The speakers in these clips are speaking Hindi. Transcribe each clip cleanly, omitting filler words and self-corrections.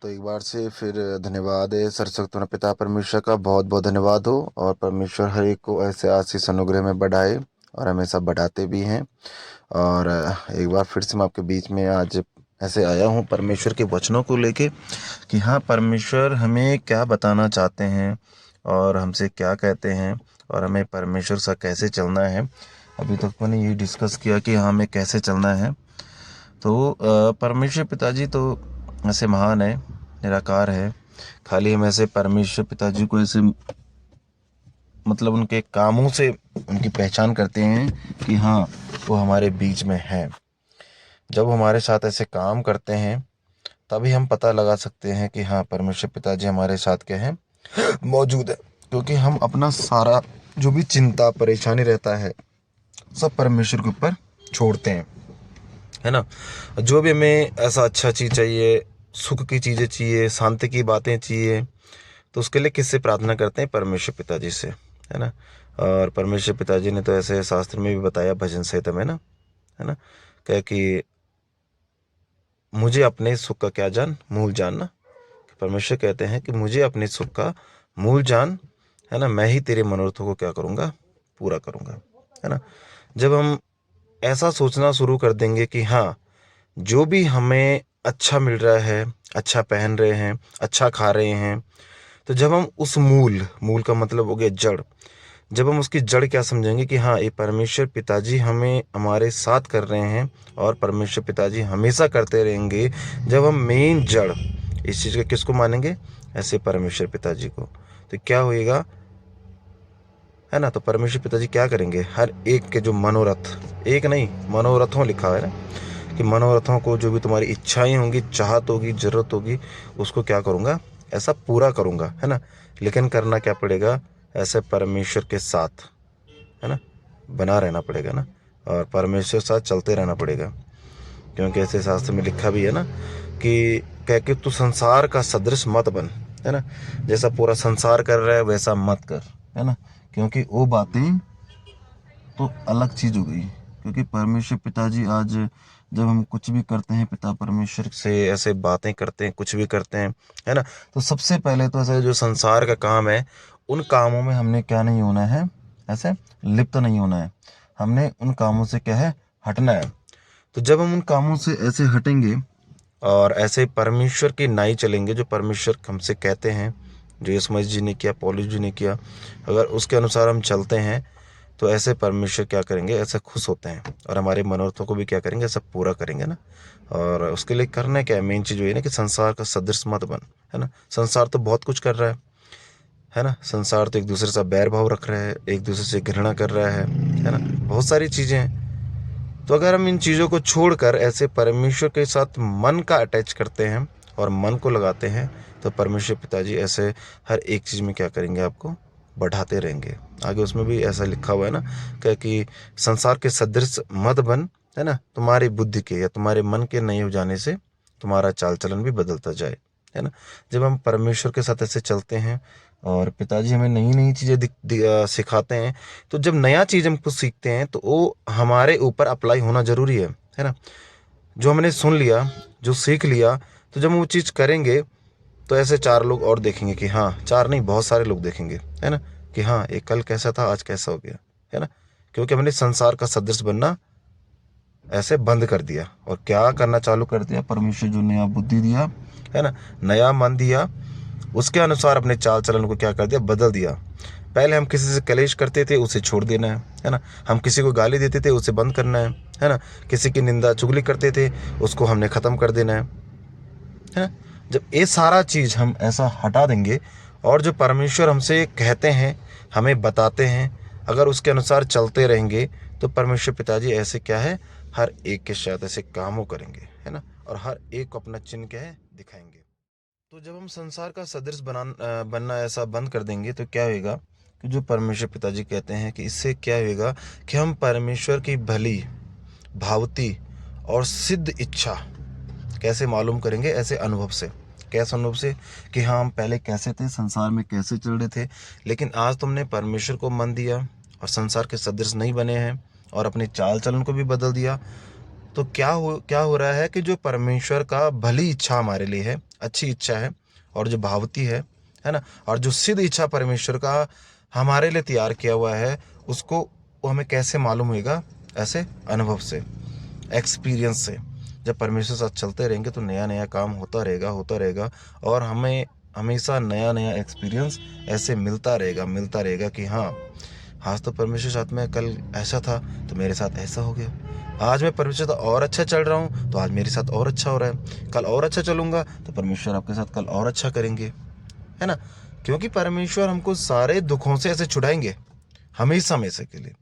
तो एक बार से फिर धन्यवाद है सर्वशक्तिमान पिता परमेश्वर का, बहुत बहुत धन्यवाद हो। और परमेश्वर हर एक को ऐसे आशीष अनुग्रह में बढ़ाए और हमेशा बढ़ाते भी हैं। और एक बार फिर से मैं आपके बीच में आज ऐसे आया हूँ परमेश्वर के वचनों को लेके कि हाँ, परमेश्वर हमें क्या बताना चाहते हैं और हमसे क्या कहते हैं और हमें परमेश्वर सा कैसे चलना है। अभी तक मैंने ये डिस्कस किया कि हाँ, हमें कैसे चलना है। तो परमेश्वर पिताजी तो ऐसे महान है, निराकार है। खाली हम ऐसे परमेश्वर पिताजी को ऐसे मतलब उनके कामों से उनकी पहचान करते हैं कि हाँ, वो हमारे बीच में है। जब हमारे साथ ऐसे काम करते हैं तभी हम पता लगा सकते हैं कि हाँ, परमेश्वर पिताजी हमारे साथ क्या है, मौजूद है। क्योंकि हम अपना सारा जो भी चिंता परेशानी रहता है सब परमेश्वर के ऊपर छोड़ते हैं, है ना। जो भी हमें ऐसा अच्छा चीज़ चाहिए, सुख की चीज़ें चाहिए, शांति की बातें चाहिए, तो उसके लिए किससे प्रार्थना करते हैं? परमेश्वर पिताजी से, है ना। और परमेश्वर पिताजी ने तो ऐसे शास्त्र में भी बताया भजन संहिता में ना, है ना, क्या कि मुझे अपने सुख का क्या जान, मूल जान ना। परमेश्वर कहते हैं कि मुझे अपने सुख का मूल जान, है ना, मैं ही तेरे मनोरथों को क्या करूँगा, पूरा करूँगा, है ना। जब हम ऐसा सोचना शुरू कर देंगे कि हाँ, जो भी हमें अच्छा मिल रहा है, अच्छा पहन रहे हैं, अच्छा खा रहे हैं, तो जब हम उस मूल मूल का मतलब हो गया जड़, जब हम उसकी जड़ क्या समझेंगे कि हाँ, ये परमेश्वर पिताजी हमें हमारे साथ कर रहे हैं और परमेश्वर पिताजी हमेशा करते रहेंगे। जब हम मेन जड़ इस चीज़ का किसको मानेंगे? ऐसे परमेश्वर पिताजी को, तो क्या होएगा, है ना। तो परमेश्वर पिताजी क्या करेंगे? हर एक के जो मनोरथ, एक नहीं मनोरथों लिखा है ना, कि मनोरथों को, जो भी तुम्हारी इच्छाएं होंगी, चाहत होगी, जरूरत होगी, उसको क्या करूँगा, ऐसा पूरा करूँगा, है ना। लेकिन करना क्या पड़ेगा? ऐसे परमेश्वर के साथ, है ना, बना रहना पड़ेगा ना, और परमेश्वर के साथ चलते रहना पड़ेगा। क्योंकि ऐसे शास्त्र में लिखा भी है ना कि कह के तू संसार का सदृश मत बन, है ना। जैसा पूरा संसार कर रहा है वैसा मत कर, है ना। क्योंकि वो बातें तो अलग चीज हो गई। क्योंकि परमेश्वर पिताजी आज जब हम कुछ भी करते हैं, पिता परमेश्वर से ऐसे बातें करते हैं, कुछ भी करते हैं, है ना, तो सबसे पहले तो ऐसे जो संसार का काम है, उन कामों में हमने क्या नहीं होना है, ऐसे लिप्त नहीं होना है। हमने उन कामों से क्या है, हटना है। तो जब हम उन कामों से ऐसे हटेंगे और ऐसे परमेश्वर की नाई चलेंगे, जो परमेश्वर हमसे कहते हैं, जो यीशु मसीह जी ने किया, पौलुस जी ने किया, अगर उसके अनुसार हम चलते हैं, तो ऐसे परमेश्वर क्या करेंगे, ऐसे खुश होते हैं और हमारे मनोरथों को भी क्या करेंगे, ऐसा पूरा करेंगे ना। और उसके लिए करना क्या है, मेन चीज़ वही ना कि संसार का सदृश मत बन, है ना। संसार तो बहुत कुछ कर रहा है ना। संसार तो एक दूसरे से बैर भाव रख रहा है, एक दूसरे से घृणा कर रहा है ना, बहुत सारी चीज़ें हैं। तो अगर हम इन चीज़ों को छोड़कर ऐसे परमेश्वर के साथ मन का अटैच करते हैं और मन को लगाते हैं, तो परमेश्वर पिताजी ऐसे हर एक चीज़ में क्या करेंगे, आपको बढ़ाते रहेंगे। आगे उसमें भी ऐसा लिखा हुआ है ना, क्या कि संसार के सदृश मत बन, है ना, तुम्हारी बुद्धि के या तुम्हारे मन के नए हो जाने से तुम्हारा चाल चलन भी बदलता जाए, है ना। जब हम परमेश्वर के साथ ऐसे चलते हैं और पिताजी हमें नई नई चीज़ें सिखाते हैं, तो जब नया चीज़ हम कुछ सीखते हैं तो वो हमारे ऊपर अप्लाई होना ज़रूरी है ना। जो हमने सुन लिया, जो सीख लिया, तो जब हम वो चीज़ करेंगे तो ऐसे चार लोग और देखेंगे कि हाँ, चार नहीं बहुत सारे लोग देखेंगे, है ना, कि हाँ, ये कल कैसा था आज कैसा हो गया, है ना। क्योंकि हमने संसार का सदृश बनना ऐसे बंद कर दिया और क्या करना चालू कर दिया, परमेश्वर जो नया बुद्धि दिया, है ना, नया मन दिया, उसके अनुसार अपने चाल चलन को क्या कर दिया, बदल दिया। पहले हम किसी से कलेश करते थे, उसे छोड़ देना है ना। हम किसी को गाली देते थे, उसे बंद करना है ना। किसी की निंदा चुगली करते थे, उसको हमने ख़त्म कर देना है ना। जब ये सारा चीज़ हम ऐसा हटा देंगे और जो परमेश्वर हमसे कहते हैं, हमें बताते हैं, अगर उसके अनुसार चलते रहेंगे, तो परमेश्वर पिताजी ऐसे क्या है, हर एक के साथ ऐसे कामों करेंगे, है ना, और हर एक को अपना चिन्ह क्या है, दिखाएंगे। तो जब हम संसार का सदृश बनना ऐसा बंद कर देंगे, तो क्या होगा कि जो परमेश्वर पिताजी कहते हैं कि इससे क्या होगा कि हम परमेश्वर की भली भावती और सिद्ध इच्छा कैसे मालूम करेंगे, ऐसे अनुभव से। कैसे अनुभव से? कि हाँ, हम पहले कैसे थे, संसार में कैसे चल रहे थे, लेकिन आज तुमने परमेश्वर को मन दिया और संसार के सदृश नहीं बने हैं और अपने चाल चलन को भी बदल दिया, तो क्या हो रहा है कि जो परमेश्वर का भली इच्छा हमारे लिए है, अच्छी इच्छा है, और जो भावती है ना, और जो सिद्ध इच्छा परमेश्वर का हमारे लिए तैयार किया हुआ है, उसको वो हमें कैसे मालूम होगा? ऐसे अनुभव से, एक्सपीरियंस से। जब परमेश्वर के साथ चलते रहेंगे तो नया नया काम होता रहेगा, और हमें हमेशा नया नया एक्सपीरियंस ऐसे मिलता रहेगा कि हाँ, आज तो परमेश्वर के साथ में कल ऐसा था तो मेरे साथ ऐसा हो गया, आज मैं परमेश्वर के साथ और अच्छा चल रहा हूँ तो आज मेरे साथ और अच्छा हो रहा है, कल और अच्छा चलूँगा तो परमेश्वर आपके साथ कल और अच्छा करेंगे, है ना। क्योंकि परमेश्वर हमको सारे दुखों से ऐसे छुड़ाएंगे, हमेशा हमेशा के लिए,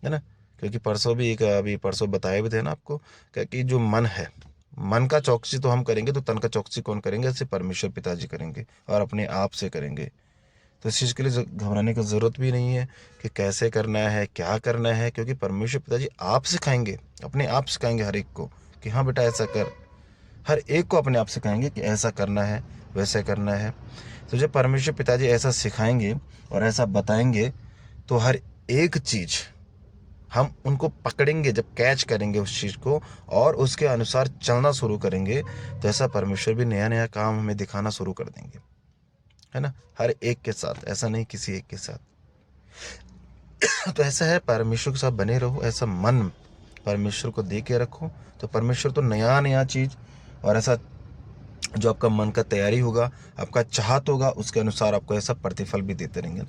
है ना। क्योंकि परसों भी एक अभी परसों बताया भी थे ना आपको, कि जो मन है, मन का चौकसी तो हम करेंगे तो तन का चौकसी कौन करेंगे? ऐसे परमेश्वर पिताजी करेंगे, और अपने आप से करेंगे। तो इस चीज़ के लिए घबराने की ज़रूरत भी नहीं है कि कैसे करना है, क्या करना है, क्योंकि परमेश्वर पिताजी आप सिखाएंगे, अपने आप सिखाएंगे हर एक को कि हाँ बेटा ऐसा कर। हर एक को अपने आप सिखाएंगे कि ऐसा करना है, वैसे करना है। तो जब परमेश्वर पिताजी ऐसा सिखाएंगे और ऐसा बताएंगे, तो हर एक चीज़ हम उनको पकड़ेंगे, जब कैच करेंगे उस चीज़ को और उसके अनुसार चलना शुरू करेंगे, तो ऐसा परमेश्वर भी नया नया काम हमें दिखाना शुरू कर देंगे, है ना। हर एक के साथ, ऐसा नहीं किसी एक के साथ। तो ऐसा है, परमेश्वर के साथ बने रहो, ऐसा मन परमेश्वर को दे के रखो, तो परमेश्वर तो नया नया चीज़, और ऐसा जो आपका मन का तैयारी होगा, आपका चाहत होगा, उसके अनुसार आपको ऐसा प्रतिफल भी देते रहेंगे ना।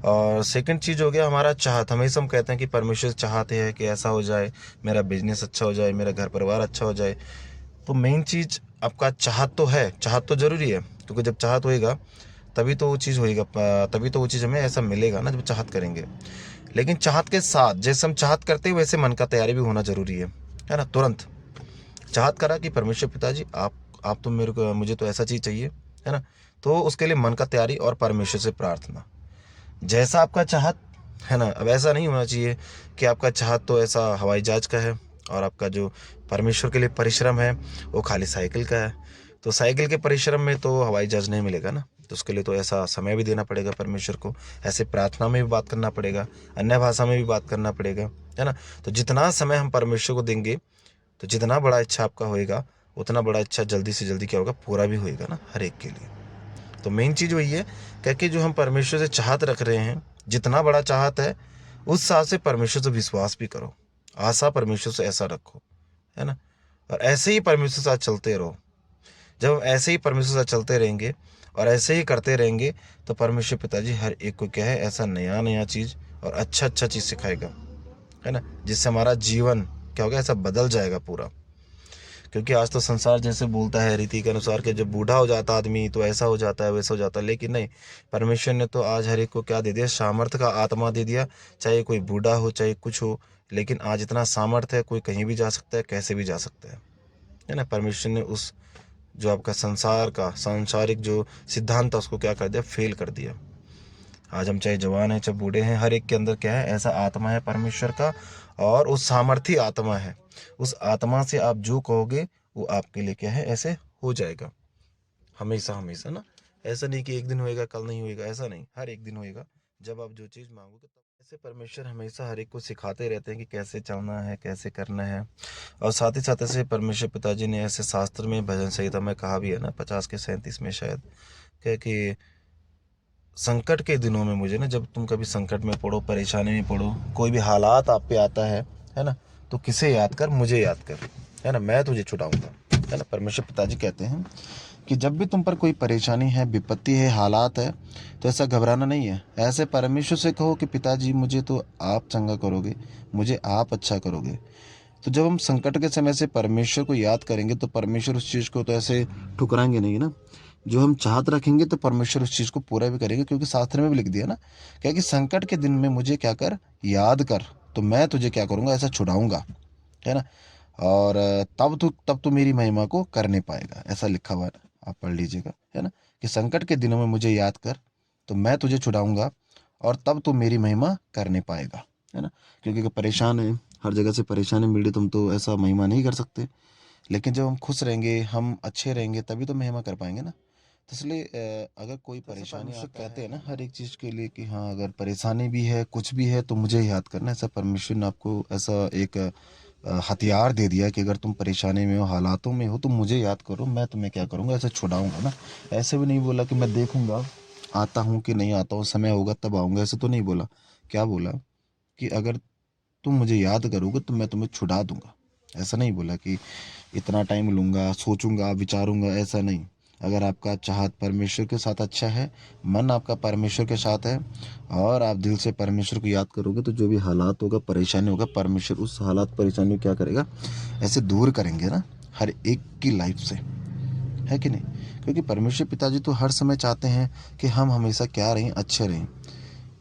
और सेकंड चीज़ हो गया हमारा चाहत। हमेशा हम कहते हैं कि परमेश्वर चाहते हैं कि ऐसा हो जाए, मेरा बिजनेस अच्छा हो जाए, मेरा घर परिवार अच्छा हो जाए। तो मेन चीज़ आपका चाहत तो है, चाहत तो ज़रूरी है, क्योंकि जब चाहत होएगा तभी तो वो चीज़ होएगा, तभी तो वो चीज़ हमें ऐसा मिलेगा ना, जब चाहत करेंगे। लेकिन चाहत के साथ, जैसे हम चाहत करते हैं वैसे मन का तैयारी भी होना ज़रूरी है ना। तुरंत चाहत करा कि परमेश्वर पिताजी आप तो मेरे को, मुझे तो ऐसा चीज़ चाहिए, है ना। तो उसके लिए मन का तैयारी और परमेश्वर से प्रार्थना, जैसा आपका चाहत है ना। अब ऐसा नहीं होना चाहिए कि आपका चाहत तो ऐसा हवाई जहाज का है, और आपका जो परमेश्वर के लिए परिश्रम है वो खाली साइकिल का है। तो साइकिल के परिश्रम में तो हवाई जहाज नहीं मिलेगा ना, तो उसके लिए तो ऐसा समय भी देना पड़ेगा परमेश्वर को, ऐसे प्रार्थना में भी बात करना पड़ेगा, अन्य भाषा में भी बात करना पड़ेगा, है ना। तो जितना समय हम परमेश्वर को देंगे, तो जितना बड़ा इच्छा आपका होएगा, उतना बड़ा इच्छा जल्दी से जल्दी क्या होगा, पूरा भी होएगा ना हर एक के लिए। तो मेन चीज़ वही है, क्योंकि जो हम परमेश्वर से चाहत रख रहे हैं, जितना बड़ा चाहत है उस हिसाब से परमेश्वर से विश्वास भी करो, आशा परमेश्वर से ऐसा रखो, है ना। और ऐसे ही परमेश्वर के साथ चलते रहो। जब हम ऐसे ही परमेश्वर के साथ चलते रहेंगे और ऐसे ही करते रहेंगे, तो परमेश्वर पिताजी हर एक को क्या है, ऐसा नया नया चीज़ और अच्छा अच्छा चीज़ सिखाएगा, है ना, जिससे हमारा जीवन क्या होगा, ऐसा बदल जाएगा पूरा। क्योंकि आज तो संसार जैसे बोलता है रीति के अनुसार कि जब बूढ़ा हो जाता आदमी तो ऐसा हो जाता है, वैसा हो जाता है, लेकिन नहीं, परमेश्वर ने तो आज हर एक को क्या दे दिया, सामर्थ्य का आत्मा दे दिया। चाहे कोई बूढ़ा हो, चाहे कुछ हो, लेकिन आज इतना सामर्थ्य है, कोई कहीं भी जा सकता है, कैसे भी जा सकता है ना। परमेश्वर ने उस जो आपका संसार का सांसारिक जो सिद्धांत था उसको क्या कर दिया, फेल कर दिया। आज हम चाहे जवान हैं चाहे बूढ़े हैं, हर एक के अंदर क्या है, ऐसा आत्मा है परमेश्वर का, और उस सामर्थ्य आत्मा है। उस आत्मा से आप जो कहोगे वो आपके लिए क्या है, ऐसे हो जाएगा, हमेशा हमेशा ना। ऐसा नहीं कि एक दिन होएगा कल नहीं होएगा, ऐसा नहीं, हर एक दिन होएगा जब आप जो चीज़ मांगोगे तब। ऐसे परमेश्वर हमेशा हर एक को सिखाते रहते हैं कि कैसे चलना है, कैसे करना है। और साथ ही साथ ऐसे परमेश्वर पिताजी ने ऐसे शास्त्र में भजन संहिता में कहा भी है ना, 50 के 37 में शायद, क्या कि संकट के दिनों में मुझे ना, जब तुम कभी संकट में पड़ो, परेशानी में पड़ो, कोई भी हालात आप पे आता है ना, तो किसे याद कर, मुझे याद कर, है ना, मैं तुझे छुड़ाऊंगा, है ना। परमेश्वर पिताजी कहते हैं कि जब भी तुम पर कोई परेशानी है, विपत्ति है, हालात है, तो ऐसा घबराना नहीं है। ऐसे परमेश्वर से कहो कि पिताजी मुझे तो आप चंगा करोगे, मुझे आप अच्छा करोगे। तो जब हम संकट के समय से परमेश्वर को याद करेंगे, तो परमेश्वर उस चीज़ को तो ऐसे ठुकराएंगे नहीं ना। जो हम चाहत रखेंगे तो परमेश्वर उस चीज़ को पूरा भी करेंगे, क्योंकि शास्त्र में भी लिख दिया ना, क्या कि संकट के दिन में मुझे क्या कर, याद कर, तो मैं तुझे क्या करूँगा, ऐसा छुड़ाऊंगा, है ना। और तब तू मेरी महिमा को करने पाएगा, ऐसा लिखा हुआ है ना, आप पढ़ लीजिएगा, है ना, कि संकट के दिनों में मुझे याद कर, तो मैं तुझे छुड़ाऊंगा, और तब तू मेरी महिमा करने पाएगा, है ना। क्योंकि अगर परेशान है, हर जगह से परेशानी मिल रही, तुम तो ऐसा महिमा नहीं कर सकते। लेकिन जब हम खुश रहेंगे, हम अच्छे रहेंगे, तभी तो महिमा कर पाएंगे ना। तो इसलिए अगर कोई परेशानी, आप कहते हैं ना हर एक चीज़ के लिए कि हाँ, अगर परेशानी भी है, कुछ भी है, तो मुझे याद करना, ऐसा परमेश्वर ने आपको ऐसा एक हथियार दे दिया कि अगर तुम परेशानी में हो, हालातों में हो, तो मुझे याद करो, मैं तुम्हें क्या करूँगा, ऐसे छुड़ाऊंगा ना। ऐसे भी नहीं बोला कि मैं देखूंगा आता हूँ कि नहीं आता हूँ, समय होगा तब आऊँगा, ऐसे तो नहीं बोला। क्या बोला कि अगर तुम मुझे याद करोगे तो मैं तुम्हें छुड़ा दूंगा। ऐसा नहीं बोला कि इतना टाइम लूंगा, सोचूंगा, विचारूंगा, ऐसा नहीं। अगर आपका चाहत परमेश्वर के साथ अच्छा है, मन आपका परमेश्वर के साथ है, और आप दिल से परमेश्वर को याद करोगे, तो जो भी हालात होगा, परेशानी होगा, परमेश्वर उस हालात परेशानी को क्या करेगा, ऐसे दूर करेंगे ना, हर एक की लाइफ से, है कि नहीं। क्योंकि परमेश्वर पिताजी तो हर समय चाहते हैं कि हम हमेशा क्या रहें, अच्छे रहें।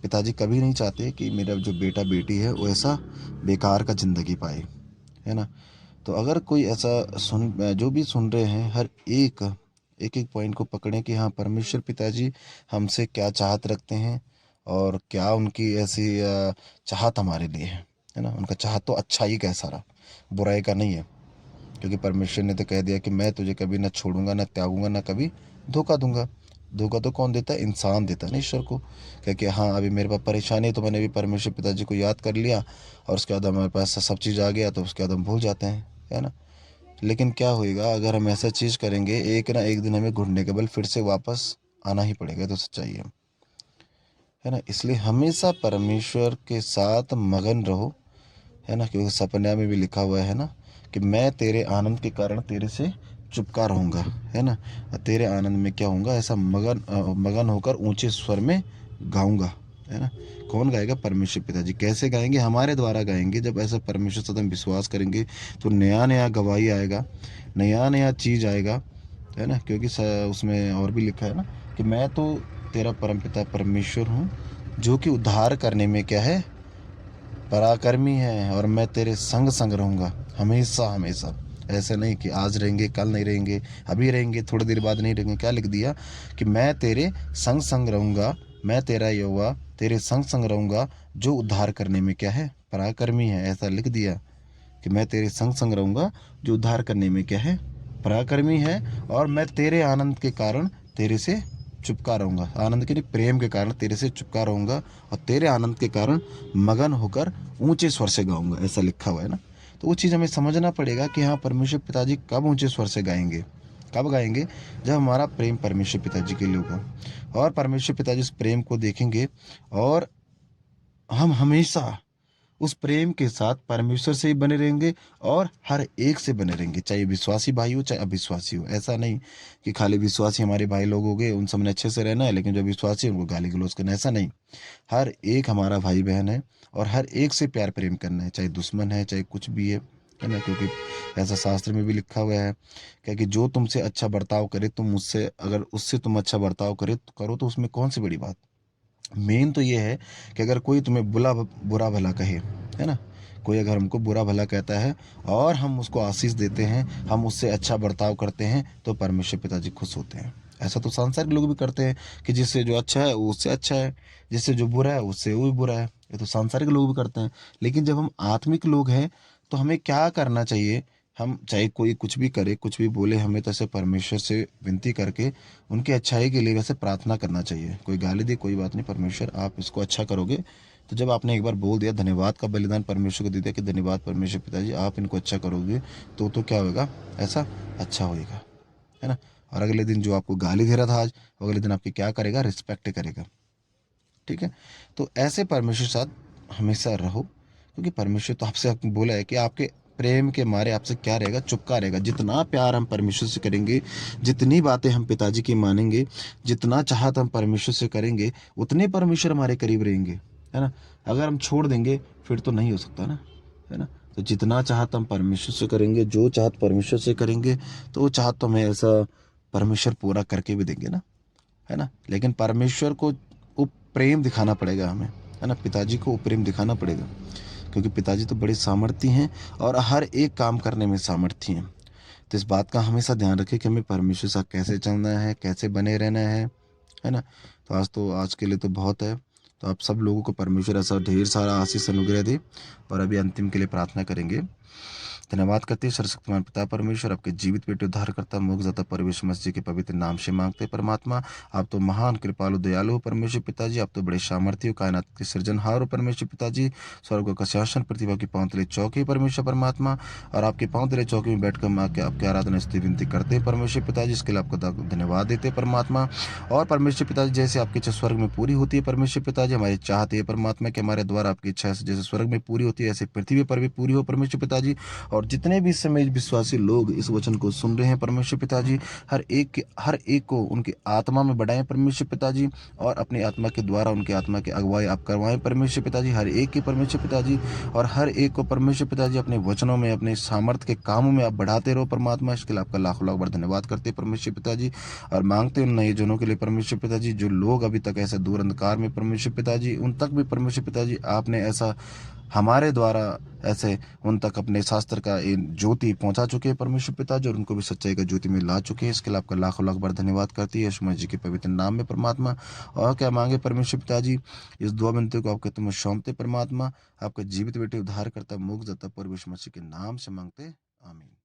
पिताजी कभी नहीं चाहते कि मेरा जो बेटा बेटी है वो ऐसा बेकार का ज़िंदगी पाए, है ना। तो अगर कोई ऐसा जो भी सुन रहे हैं, हर एक एक एक पॉइंट को पकड़ें कि हाँ, परमेश्वर पिताजी हमसे क्या चाहत रखते हैं, और क्या उनकी ऐसी चाहत हमारे लिए है ना। उनका चाहत तो अच्छा ही का है सारा, बुराई का नहीं है। क्योंकि परमेश्वर ने तो कह दिया कि मैं तुझे कभी ना छोड़ूंगा, ना त्यागूंगा, ना कभी धोखा दूंगा। धोखा तो कौन देता है, इंसान देता है ना ईश्वर को। क्योंकि हाँ, अभी मेरे पास परेशानी है, तो मैंने भी परमेश्वर पिताजी को याद कर लिया, और उसके बाद हमारे पास सब चीज़ आ गया, तो उसके बाद हम भूल जाते हैं, है ना। लेकिन क्या होएगा अगर हम ऐसा चीज़ करेंगे, एक ना एक दिन हमें घुटने के बल फिर से वापस आना ही पड़ेगा, तो सच्चाई है ना। इसलिए हमेशा परमेश्वर के साथ मगन रहो, है ना। क्योंकि सपने में भी लिखा हुआ है ना कि मैं तेरे आनंद के कारण तेरे से चुपका रहूँगा, है ना। और तेरे आनंद में क्या होऊंगा, ऐसा मगन होकर ऊंचे स्वर में गाऊंगा, है ना। कौन गाएगा, परमेश्वर पिताजी। कैसे गाएंगे, हमारे द्वारा गाएंगे। जब ऐसा परमेश्वर से हम विश्वास करेंगे, तो नया नया गवाही आएगा, नया नया चीज़ आएगा, है ना। क्योंकि उसमें और भी लिखा है ना कि मैं तो तेरा परमपिता परमेश्वर हूँ, जो कि उद्धार करने में क्या है, पराक्रमी है, और मैं तेरे संग संग रहूंगा हमेशा हमेशा। ऐसे नहीं कि आज रहेंगे, कल नहीं रहेंगे, अभी रहेंगे, थोड़ी देर बाद नहीं रहेंगे। क्या लिख दिया कि मैं तेरे संग संग रहूंगा, मैं तेरा यहोवा तेरे संग संग रहूंगा, जो उद्धार करने में क्या है, पराक्रमी है। ऐसा लिख दिया कि मैं तेरे संग संग रहूंगा, जो उद्धार करने में क्या है, पराक्रमी है, और मैं तेरे आनंद के कारण तेरे से चुपका रहूंगा। आनंद के लिए, प्रेम के कारण तेरे से चुपका रहूंगा, और तेरे आनंद के कारण मगन होकर ऊंचे स्वर से गाऊंगा, ऐसा लिखा हुआ है ना। तो वो चीज़ हमें समझना पड़ेगा कि हाँ, परमेश्वर पिताजी कब ऊंचे स्वर से गाएंगे, कब गाएंगे, जब हमारा प्रेम परमेश्वर पिताजी के लिए होगा, और परमेश्वर पिताजी उस प्रेम को देखेंगे, और हम हमेशा उस प्रेम के साथ परमेश्वर से ही बने रहेंगे, और हर एक से बने रहेंगे, चाहे विश्वासी भाई हो, चाहे अविश्वासी हो। ऐसा नहीं कि खाली विश्वासी हमारे भाई लोग हो गए, उन सबने अच्छे से रहना है, लेकिन जो विश्वासी है उनको गाली गलौज करना है, ऐसा नहीं। हर एक हमारा भाई बहन है, और हर एक से प्यार प्रेम करना है, चाहे दुश्मन है, चाहे कुछ भी है ना। क्योंकि ऐसा शास्त्र में भी लिखा हुआ है, क्या कि जो तुमसे अच्छा बर्ताव करे, तुम मुझसे अगर उससे तुम अच्छा बर्ताव करो, तो उसमें कौन सी बड़ी बात। मेन तो ये है कि अगर कोई तुम्हें बुरा भला कहे, है ना, कोई अगर हमको बुरा भला कहता है, और हम उसको आशीष देते हैं, हम उससे अच्छा बर्ताव करते हैं, तो परमेश्वर पिताजी खुश होते हैं। ऐसा तो सांसारिक लोग भी करते हैं कि जिससे जो अच्छा है वो उससे अच्छा है, जिससे जो बुरा है उससे वो भी बुरा है। ये तो सांसारिक लोग भी करते हैं। लेकिन जब हम आत्मिक लोग हैं, तो हमें क्या करना चाहिए, हम चाहे कोई कुछ भी करे, कुछ भी बोले, हमें तो ऐसे परमेश्वर से विनती करके उनकी अच्छाई के लिए वैसे प्रार्थना करना चाहिए। कोई गाली दे, कोई बात नहीं, परमेश्वर आप इसको अच्छा करोगे। तो जब आपने एक बार बोल दिया, धन्यवाद का बलिदान परमेश्वर को दे दिया कि धन्यवाद परमेश्वर पिताजी, आप इनको अच्छा करोगे, तो क्या होगा, ऐसा अच्छा होएगा, है ना। और अगले दिन जो आपको गाली दे रहा था आज, अगले दिन आपकी क्या करेगा, रिस्पेक्ट करेगा। ठीक है। तो ऐसे परमेश्वर के साथ हमेशा रहो, क्योंकि परमेश्वर तो आपसे बोला है कि आपके प्रेम के मारे आपसे क्या रहेगा, चुपका रहेगा। जितना प्यार हम परमेश्वर से करेंगे, जितनी बातें हम पिताजी की मानेंगे, जितना चाहत हम परमेश्वर से करेंगे, उतने परमेश्वर हमारे करीब रहेंगे, है ना। अगर हम छोड़ देंगे, फिर तो नहीं हो सकता ना, है ना। तो जितना चाहत हम परमेश्वर से करेंगे, जो चाहत परमेश्वर से करेंगे, तो वो चाहत तो हमें ऐसा परमेश्वर पूरा करके भी देंगे ना, है ना। लेकिन परमेश्वर को वो प्रेम दिखाना पड़ेगा हमें, है ना। पिताजी को वो प्रेम दिखाना पड़ेगा, क्योंकि पिताजी तो बड़े सामर्थी हैं, और हर एक काम करने में सामर्थी हैं। तो इस बात का हमेशा ध्यान रखें कि हमें परमेश्वर से कैसे चलना है, कैसे बने रहना है ना। तो आज के लिए तो बहुत है। तो आप सब लोगों को परमेश्वर ऐसा ढेर सारा आशीष अनुग्रह दे। और अभी अंतिम के लिए प्रार्थना करेंगे। धन्यवाद करते हैं सर्वशक्तिमान पिता परमेश्वर, आपके जीवित बेटे उद्धारकर्ता मुक्तिदाता प्रभु यीशु मसीह के पवित्र नाम से मांगते हैं परमात्मा। आप तो महान कृपालु दयालु हो परमेश्वर पिताजी, आप तो बड़े सामर्थ्य हो, कायनात के सृजनहार हो परमेश्वर पिताजी। स्वर्ग का शासन प्रतिभा की पाँव तले चौकी परमेश्वर परमात्मा, और आपके पाँव तले चौकी में बैठकर हम आके आपकी आराधना स्तुति विनती करते हैं परमेश्वर पिताजी। इसके लिए आपको धन्यवाद देते हैं परमात्मा। और परमेश्वर पिताजी, जैसे आपकी इच्छा स्वर्ग में पूरी होती है परमेश्वर पिताजी, हमारी चाहते है परमात्मा कि हमारे द्वारा आपकी इच्छा जैसे स्वर्ग में पूरी होती है ऐसे पृथ्वी पर भी पूरी हो परमेश्वर पिताजी। और जितने भी इस समय विश्वासी लोग इस वचन को सुन रहे हैं परमेश्वर पिताजी, हर एक को उनकी आत्मा में बढ़ाएं परमेश्वर पिताजी, और अपनी आत्मा के द्वारा उनकी आत्मा की अगुवाई आप करवाएं परमेश्वर पिताजी, हर एक की परमेश्वर पिताजी। और हर एक को परमेश्वर पिताजी अपने वचनों में, अपने सामर्थ्य के कामों में आप बढ़ाते रहो परमात्मा। इसके लिए आपका लाखों लाख बार धन्यवाद करते हैं परमेश्वर पिताजी। और मांगते हैं उन नए जनों के लिए परमेश्वर पिताजी, जो लोग अभी तक ऐसे दूर अंधकार में परमेश्वर पिताजी, उन तक भी परमेश्वर पिताजी आपने ऐसा हमारे द्वारा ऐसे उन तक अपने शास्त्र का ज्योति पहुंचा चुके हैं परमेश्वर पिताजी, और उनको भी सच्चाई का ज्योति में ला चुके हैं। इसके लिए आपका लाखों लाख बार धन्यवाद करती है यीशु मसीह जी के पवित्र नाम में परमात्मा। और क्या मांगे परमेश्वर पिताजी, इस दुआ विनती को आपके तुम्हें सौंपते परमात्मा, आपका जीवित बेटे उद्धार करता मुक्त जाता प्रभु यीशु मसीह के नाम से मांगते, आमीन।